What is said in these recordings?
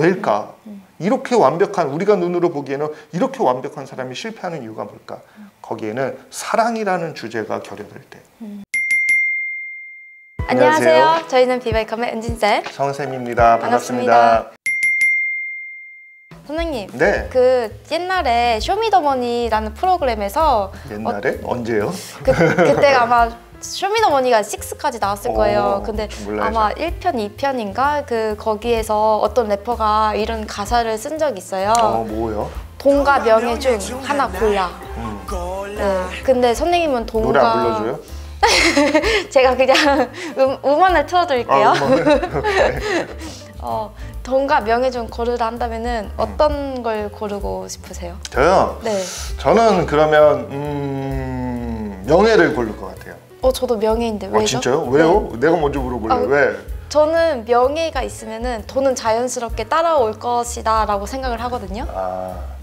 왜일까? 이렇게 완벽한, 우리가 눈으로 보기에는 이렇게 완벽한 사람이 실패하는 이유가 뭘까? 거기에는 사랑이라는 주제가 결여될 때. 안녕하세요. 저희는 비바이컴의 은진쌤, 성쌤입니다. 반갑습니다. 선생님, 네. 그 옛날에 쇼미더머니라는 프로그램에서 옛날에? 언제요? 그때가 아마 쇼미더머니가 6까지 나왔을 거예요. 근데 몰라요, 아마 1편, 2편인가? 거기에서 어떤 래퍼가 이런 가사를 쓴 적이 있어요. 뭐요? 돈과 명예 중 하나 골라. 네. 근데 선생님은 돈과... 노래 안 불러줘요? 제가 그냥 음원을 틀어드릴게요. 돈과 명예 중 고르라 한다면은 어떤 걸 고르고 싶으세요? 저요? 네. 저는 그러면 명예를 고를 것 같아요. 저도 명예인데 왜죠? 진짜요? 왜요? 네. 내가 먼저 물어볼래요. 왜? 저는 명예가 있으면은 돈은 자연스럽게 따라올 것이다 라고 생각을 하거든요.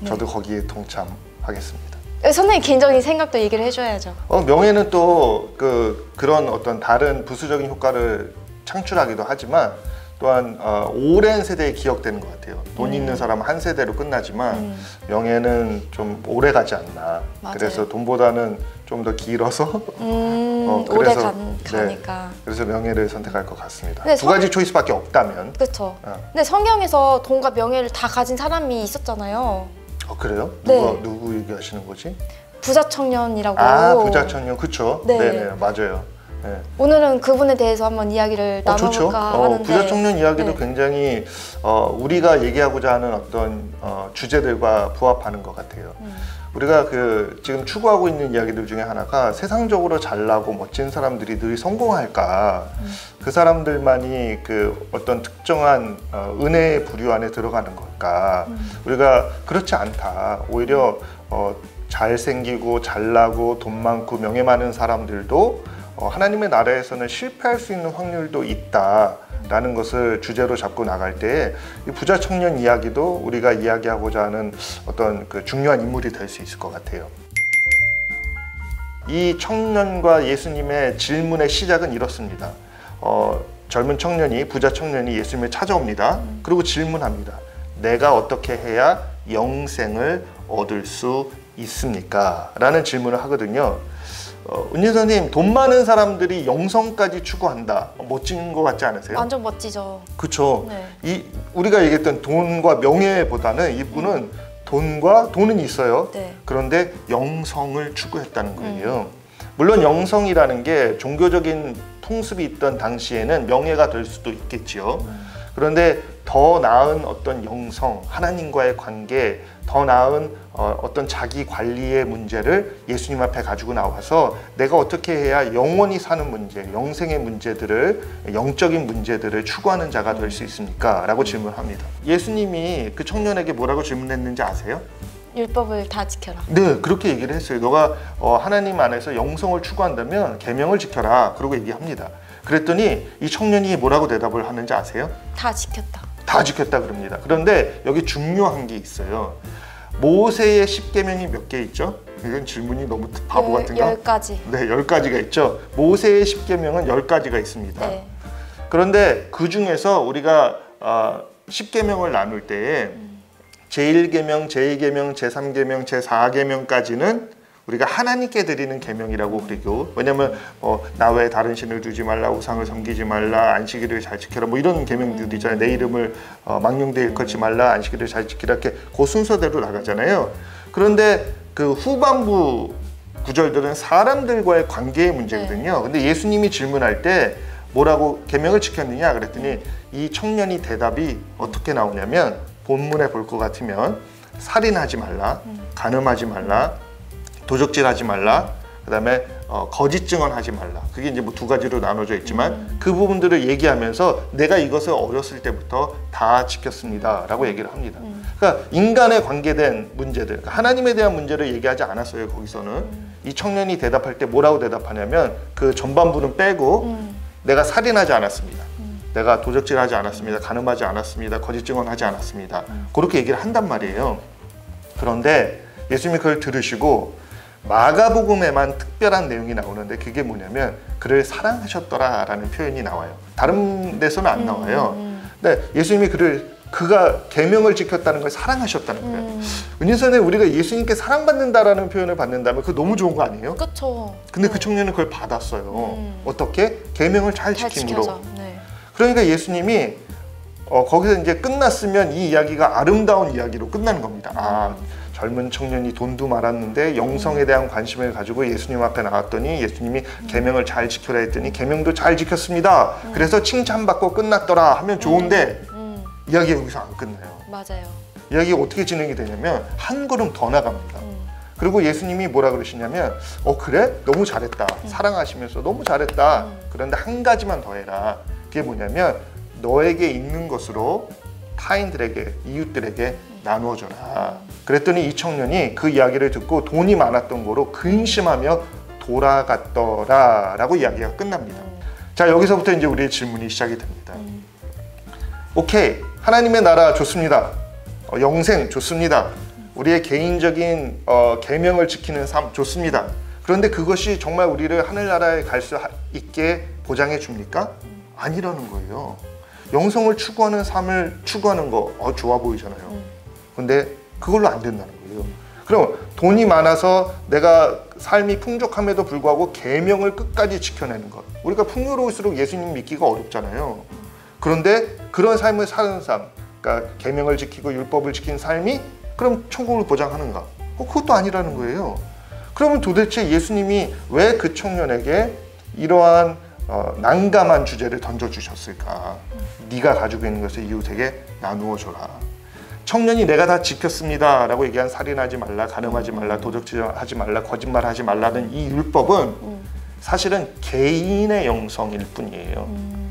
저도 거기에 동참하겠습니다. 선생님 개인적인 생각도 얘기를 해줘야죠. 명예는 또 그런 어떤 다른 부수적인 효과를 창출하기도 하지만 또한 오랜 세대에 기억되는 것 같아요. 돈 있는 사람은 한 세대로 끝나지만 명예는 좀 오래 가지 않나. 맞아요. 그래서 돈보다는 좀 더 길어서 오래 가니까. 그래서 명예를 선택할 것 같습니다. 네, 두 가지 초이스밖에 없다면. 그렇죠. 근데 성경에서 돈과 명예를 다 가진 사람이 있었잖아요. 그래요? 네. 누구 얘기하시는 거지? 부자 청년이라고. 부자 청년, 그쵸? 네. 네네, 맞아요. 네. 오늘은 그분에 대해서 한번 이야기를 나눠볼까 하는데. 부자 청년 이야기도 굉장히 우리가 얘기하고자 하는 어떤 주제들과 부합하는 것 같아요. 우리가 지금 추구하고 있는 이야기들 중에 하나가 세상적으로 잘나고 멋진 사람들이 늘 성공할까? 그 사람들만이 어떤 특정한 은혜의 부류 안에 들어가는 걸까? 우리가 그렇지 않다. 오히려 잘생기고 잘나고 돈 많고 명예 많은 사람들도 하나님의 나라에서는 실패할 수 있는 확률도 있다라는 것을 주제로 잡고 나갈 때 이 부자 청년 이야기도 우리가 이야기하고자 하는 어떤 중요한 인물이 될 수 있을 것 같아요. 이 청년과 예수님의 질문의 시작은 이렇습니다. 젊은 청년이, 부자 청년이 예수님을 찾아옵니다. 그리고 질문합니다. 내가 어떻게 해야 영생을 얻을 수 있습니까? 라는 질문을 하거든요. 은진 선생님, 돈 많은 사람들이 영성까지 추구한다. 멋진 것 같지 않으세요? 완전 멋지죠. 그렇죠. 네. 우리가 얘기했던 돈과 명예보다는 이분은 돈은 있어요. 네. 그런데 영성을 추구했다는 거예요. 물론 영성이라는 게 종교적인 통습이 있던 당시에는 명예가 될 수도 있겠지요. 그런데 더 나은 어떤 영성, 하나님과의 관계, 더 나은 어떤 자기 관리의 문제를 예수님 앞에 가지고 나와서 내가 어떻게 해야 영원히 사는 문제, 영생의 문제들을, 영적인 문제들을 추구하는 자가 될 수 있습니까? 라고 질문합니다. 예수님이 그 청년에게 뭐라고 질문했는지 아세요? 율법을 다 지켜라. 네, 그렇게 얘기를 했어요. 너가 하나님 안에서 영성을 추구한다면 계명을 지켜라. 그러고 얘기합니다. 그랬더니 이 청년이 뭐라고 대답을 하는지 아세요? 다 지켰다. 다 지켰다 그럽니다. 그런데 여기 중요한 게 있어요. 모세의 10계명이 몇 개 있죠? 이건 질문이 너무 바보 같은가? 10가지. 네, 10가지가 있죠. 모세의 10계명은 10가지가 있습니다. 네. 그런데 그 중에서 우리가 10계명을 나눌 때에 제1계명, 제2계명, 제3계명, 제4계명까지는 우리가 하나님께 드리는 계명이라고 그러고, 왜냐면 나 외에 다른 신을 두지 말라, 우상을 섬기지 말라, 안식일을 잘 지켜라, 뭐 이런 계명들이 있잖아요. 내 이름을 망령되이 일컫지 말라, 안식일을 잘 지키라, 이렇게 그 순서대로 나가잖아요. 그런데 그 후반부 구절들은 사람들과의 관계의 문제거든요. 근데 예수님이 질문할 때 뭐라고 계명을 지켰느냐 그랬더니 이 청년이 대답이 어떻게 나오냐면, 본문에 볼 것 같으면 살인하지 말라, 간음하지 말라, 도적질하지 말라, 그 다음에 거짓 증언하지 말라. 그게 이제 뭐 두 가지로 나눠져 있지만 그 부분들을 얘기하면서 내가 이것을 어렸을 때부터 다 지켰습니다 라고 얘기를 합니다. 그러니까 인간에 관계된 문제들, 그러니까 하나님에 대한 문제를 얘기하지 않았어요. 거기서는 이 청년이 대답할 때 뭐라고 대답하냐면 그 전반부는 빼고 내가 살인하지 않았습니다, 내가 도적질하지 않았습니다, 간음하지 않았습니다, 거짓 증언하지 않았습니다, 그렇게 얘기를 한단 말이에요. 그런데 예수님이 그걸 들으시고 마가복음에만 특별한 내용이 나오는데 그게 뭐냐면 그를 사랑하셨더라 라는 표현이 나와요. 다른 데서는 안 나와요. 근데 예수님이 그를 그가 계명을 지켰다는 걸 사랑하셨다는 거예요. 은인선에 우리가 예수님께 사랑받는다라는 표현을 받는다면 그거 너무 좋은 거 아니에요? 그렇죠. 근데 그 청년은 그걸 받았어요. 어떻게? 계명을 잘 지킴으로. 지켜서. 네. 그러니까 예수님이 거기서 이제 끝났으면 이 이야기가 아름다운 이야기로 끝나는 겁니다. 아, 젊은 청년이 돈도 많았는데 영성에 대한 관심을 가지고 예수님 앞에 나왔더니 예수님이 계명을 잘 지켜라 했더니 계명도 잘 지켰습니다. 그래서 칭찬받고 끝났더라 하면 좋은데 이야기가 여기서 안 끝나요. 맞아요. 이야기가 어떻게 진행이 되냐면 한 걸음 더 나갑니다. 그리고 예수님이 뭐라 그러시냐면 그래? 너무 잘했다. 사랑하시면서 너무 잘했다. 그런데 한 가지만 더 해라. 그게 뭐냐면 너에게 있는 것으로 타인들에게, 이웃들에게 나누어줘라. 그랬더니 이 청년이 그 이야기를 듣고 돈이 많았던 거로 근심하며 돌아갔더라 라고 이야기가 끝납니다. 자, 여기서부터 이제 우리의 질문이 시작이 됩니다. 오케이, 하나님의 나라 좋습니다. 영생 좋습니다. 우리의 개인적인 계명을 지키는 삶 좋습니다. 그런데 그것이 정말 우리를 하늘나라에 갈 수 있게 보장해 줍니까? 아니라는 거예요. 영성을 추구하는 삶을 추구하는 거 좋아 보이잖아요. 근데 그걸로 안 된다는 거예요. 그럼 돈이 많아서 내가 삶이 풍족함에도 불구하고 계명을 끝까지 지켜내는 것. 우리가 풍요로울수록 예수님 믿기가 어렵잖아요. 그런데 그런 삶을 사는 삶, 그러니까 계명을 지키고 율법을 지킨 삶이 그럼 천국을 보장하는가? 그것도 아니라는 거예요. 그러면 도대체 예수님이 왜 그 청년에게 이러한 난감한 주제를 던져주셨을까? 네가 가지고 있는 것을 이웃에게 나누어 줘라. 청년이 내가 다 지켰습니다 라고 얘기한 살인하지 말라, 간음하지 말라, 도적질하지 말라, 거짓말하지 말라는 이 율법은 사실은 개인의 영성일 뿐이에요.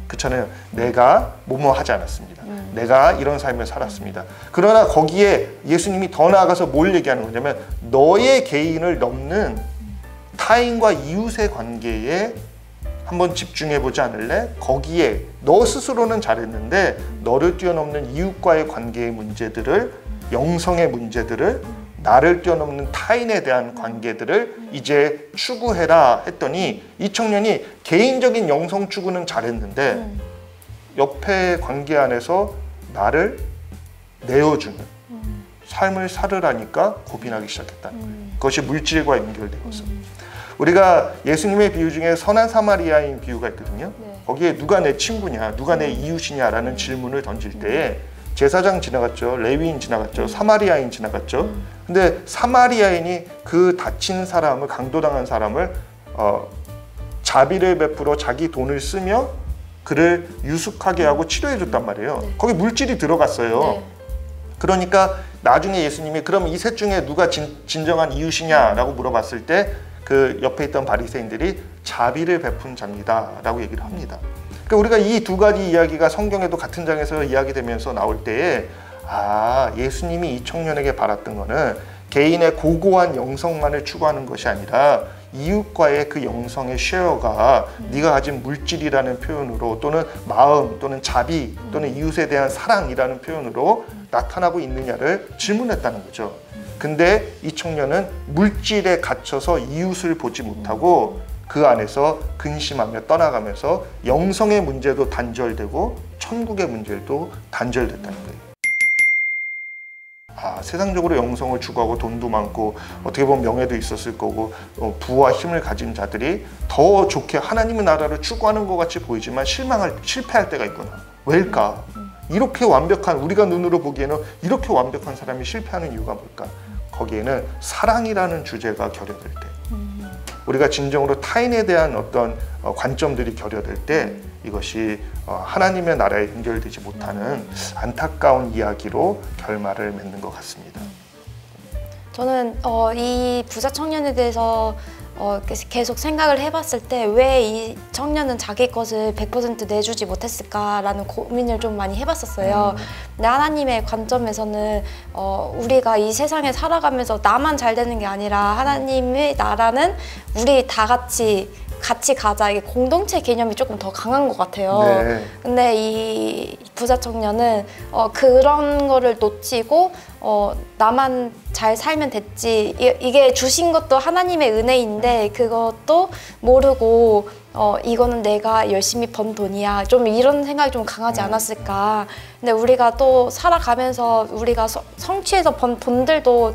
그렇잖아요. 내가 뭐뭐 하지 않았습니다. 내가 이런 삶을 살았습니다. 그러나 거기에 예수님이 더 나아가서 뭘 얘기하는 거냐면 너의 개인을 넘는 타인과 이웃의 관계에 한번 집중해 보지 않을래? 거기에 너 스스로는 잘했는데 너를 뛰어넘는 이웃과의 관계의 문제들을, 영성의 문제들을, 나를 뛰어넘는 타인에 대한 관계들을 이제 추구해라 했더니 이 청년이 개인적인 영성 추구는 잘했는데 옆의 관계 안에서 나를 내어주는 삶을 살으라니까 고민하기 시작했다는 거예요. 그것이 물질과 연결되어서 우리가 예수님의 비유 중에 선한 사마리아인 비유가 있거든요. 거기에 누가 내 친구냐, 누가 내 이웃이냐라는 질문을 던질 때에 제사장 지나갔죠, 레위인 지나갔죠, 사마리아인 지나갔죠. 근데 사마리아인이 그 다친 사람을, 강도당한 사람을 자비를 베풀어 자기 돈을 쓰며 그를 유숙하게 하고 치료해 줬단 말이에요. 거기 물질이 들어갔어요. 그러니까 나중에 예수님이 그럼 이 셋 중에 누가 진정한 이웃이냐라고 물어봤을 때 그 옆에 있던 바리새인들이 자비를 베푼 자입니다 라고 얘기를 합니다. 그러니까 우리가 이 두 가지 이야기가 성경에도 같은 장에서 이야기되면서 나올 때에 예수님이 이 청년에게 바랐던 거는 개인의 고고한 영성만을 추구하는 것이 아니라 이웃과의 그 영성의 쉐어가 네가 가진 물질이라는 표현으로 또는 마음 또는 자비 또는 이웃에 대한 사랑이라는 표현으로 나타나고 있느냐를 질문했다는 거죠. 근데 이 청년은 물질에 갇혀서 이웃을 보지 못하고 그 안에서 근심하며 떠나가면서 영성의 문제도 단절되고 천국의 문제도 단절됐다는 거예요. 세상적으로 영성을 추구하고 돈도 많고 어떻게 보면 명예도 있었을 거고 부와 힘을 가진 자들이 더 좋게 하나님의 나라를 추구하는 것 같이 보이지만 실패할 때가 있구나. 왜일까? 이렇게 완벽한, 우리가 눈으로 보기에는 이렇게 완벽한 사람이 실패하는 이유가 뭘까? 거기에는 사랑이라는 주제가 결여될 때, 우리가 진정으로 타인에 대한 어떤 관점들이 결여될 때 이것이 하나님의 나라에 연결되지 못하는 안타까운 이야기로 결말을 맺는 것 같습니다. 저는 이 부자 청년에 대해서 계속 생각을 해봤을 때 왜 이 청년은 자기 것을 100% 내주지 못했을까라는 고민을 좀 많이 해봤었어요. 근데 하나님의 관점에서는 우리가 이 세상에 살아가면서 나만 잘 되는 게 아니라 하나님의 나라는 우리 다 같이 가자, 이게 공동체 개념이 조금 더 강한 것 같아요. 근데 이 부자 청년은 그런 거를 놓치고 나만 잘 살면 됐지, 이게 주신 것도 하나님의 은혜인데 그것도 모르고 이거는 내가 열심히 번 돈이야, 좀 이런 생각이 좀 강하지 않았을까. 근데 우리가 또 살아가면서 우리가 성취해서 번 돈들도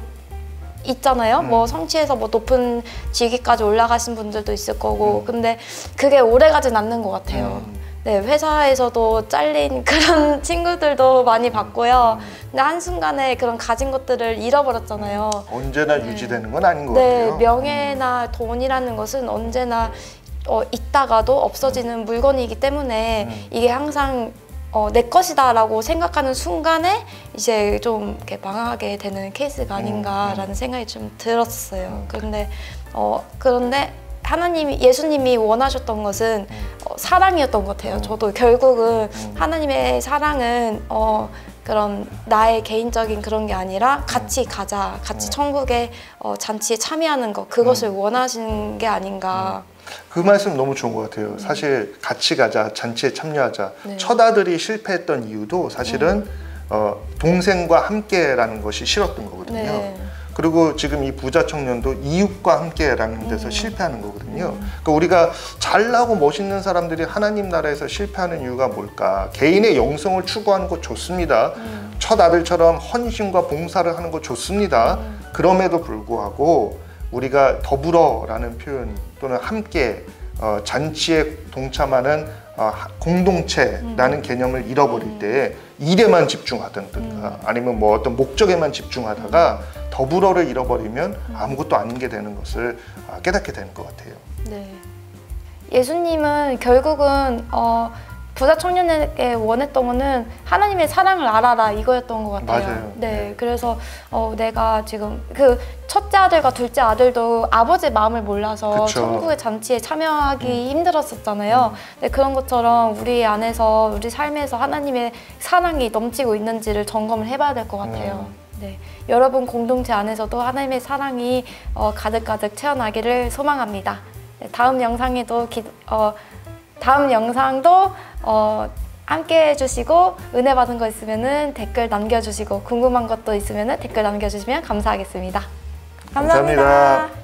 있잖아요. 뭐 성취해서 뭐 높은 직위까지 올라가신 분들도 있을 거고, 근데 그게 오래가진 않는 것 같아요. 네, 회사에서도 잘린 그런 친구들도 많이 봤고요. 근데 한순간에 그런 가진 것들을 잃어버렸잖아요. 언제나 네. 유지되는 건 아닌 것 네, 같아요. 명예나 돈이라는 것은 언제나 있다가도 없어지는 물건이기 때문에 이게 항상 내 것이다 라고 생각하는 순간에 이제 좀 이렇게 망하게 되는 케이스가 아닌가라는 생각이 좀 들었어요. 그런데 예수님이 원하셨던 것은 사랑이었던 것 같아요. 저도 결국은 하나님의 사랑은 그런 나의 개인적인 그런 게 아니라 같이 가자, 같이 천국의 잔치에 참여하는 것, 그것을 원하시는 게 아닌가. 그 말씀 너무 좋은 것 같아요. 사실 같이 가자, 잔치에 참여하자. 네. 첫 아들이 실패했던 이유도 사실은 동생과 함께라는 것이 싫었던 거거든요. 네. 그리고 지금 이 부자 청년도 이웃과 함께라는 데서 실패하는 거거든요. 그러니까 우리가 잘나고 멋있는 사람들이 하나님 나라에서 실패하는 이유가 뭘까? 개인의 영성을 추구하는 거 좋습니다. 첫 아들처럼 헌신과 봉사를 하는 거 좋습니다. 그럼에도 불구하고 우리가 더불어라는 표현 또는 함께 잔치에 동참하는 공동체라는 개념을 잃어버릴 때 일에만 집중하든가 아니면 뭐 어떤 목적에만 집중하다가 더불어를 잃어버리면 아무것도 아닌 게 되는 것을 깨닫게 되는 것 같아요. 네. 예수님은 결국은 부자 청년에게 원했던 거는 하나님의 사랑을 알아라, 이거였던 것 같아요. 맞아요. 네, 그래서 내가 지금 그 첫째 아들과 둘째 아들도 아버지의 마음을 몰라서 그쵸. 천국의 잔치에 참여하기 힘들었었잖아요. 네, 그런 것처럼 우리 안에서, 우리 삶에서 하나님의 사랑이 넘치고 있는지를 점검을 해봐야 될 것 같아요. 네, 여러분 공동체 안에서도 하나님의 사랑이 가득가득 채워나기를 소망합니다. 네, 다음 영상도 함께 해주시고 은혜 받은 거 있으면 댓글 남겨주시고 궁금한 것도 있으면 댓글 남겨주시면 감사하겠습니다. 감사합니다.